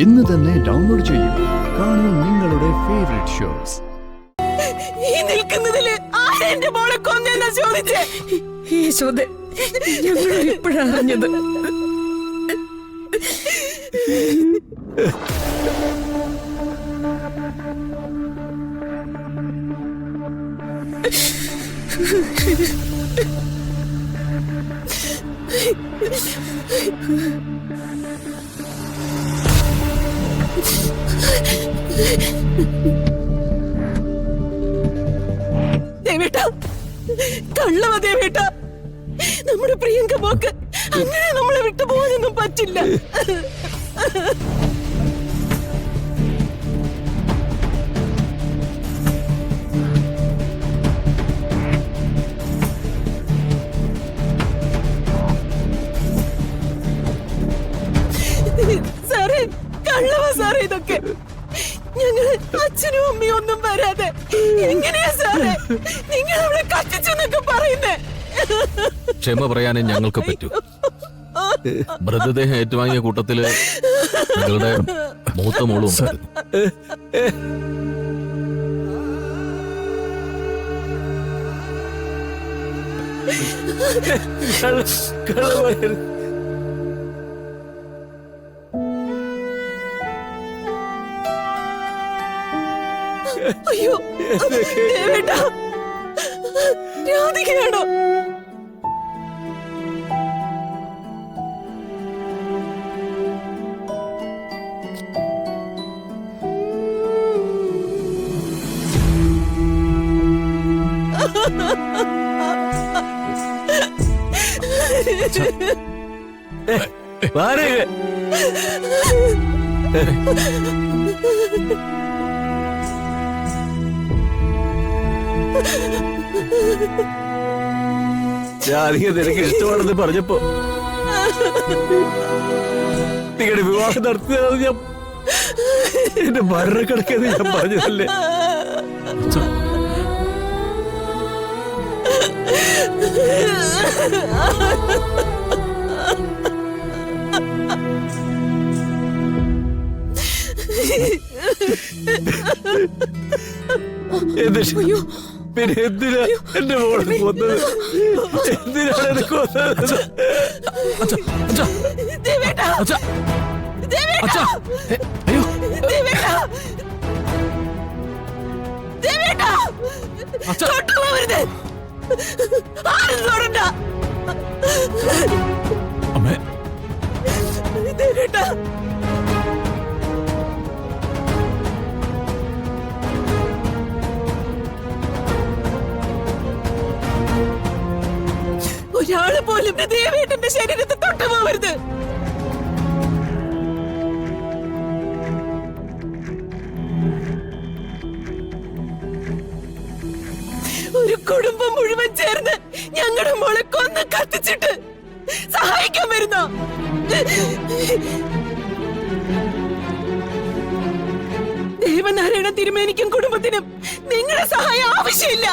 ഇന്ന് തന്നെ ഡൗൺലോഡ് ചെയ്യൂ. കാണൂ നിങ്ങളുടെ ഫേവറേറ്റ് ഷോസ്. ഈ നിൽക്കുന്നതില് ആരാ എന്റെ മോളെ കൊന്നെന്നാ ചോദിച്ചേ? യേശോദേ, ഞങ്ങൾ ഇപ്പോഴാണ് അറിഞ്ഞത്. ദേവേട്ട, കള്ളവ ദേവേട്ട, നമ്മുടെ പ്രിയങ്ക മോക്ക് അങ്ങനെ നമ്മളെ വിട്ടു പോകാനൊന്നും പറ്റില്ല. സാറേ, കള്ളവ സാറേ ഇതൊക്കെ. ഞങ്ങള് അച്ഛനും അമ്മയും ഒന്നും വരാതെ എങ്ങനെയാ സാറേ നിങ്ങൾ അവിടെ കത്തിച്ചെന്നൊക്കെ പറയുന്നേ? ക്ഷമ പറയാനേ ഞങ്ങൾക്ക് പറ്റൂ. മൃതദേഹം ഏറ്റുവാങ്ങിയ കൂട്ടത്തില് നിങ്ങളുടെ മൂത്ത മോളും ഉണ്ടായിരുന്നു. അയ്യോ ദേവേട്ടാ, രാധികയാണോ? രാധിക നിനക്ക് ഇഷ്ടമാണെന്ന് പറഞ്ഞപ്പോ നിങ്ങളുടെ വിവാഹം നടത്തിയത് ഞാൻ എന്റെ മരണക്കിടക്കെന്ന് ഞാൻ പറഞ്ഞതല്ലേ? പിന്നെ എന്തിനാ എന്റെ മോളെ കൊന്നത്? എന്തിനാണ് എന്നെ കൊന്നത്? അമ്മേ, ഒരാള് പോലും ദേവേട്ടന്റെ ശരീരത്തെ തൊട്ടു പോവരുത്. ഒരു കുടുംബം മുഴുവൻ ചേർന്ന് ഞങ്ങളുടെ മോളെ കൊന്ന് കത്തിച്ചിട്ട് സഹായിക്കാൻ വരുന്നോ? ദേവനാരായണ തിരുമേനിക്കും കുടുംബത്തിനും നിങ്ങളുടെ സഹായം ആവശ്യമില്ല.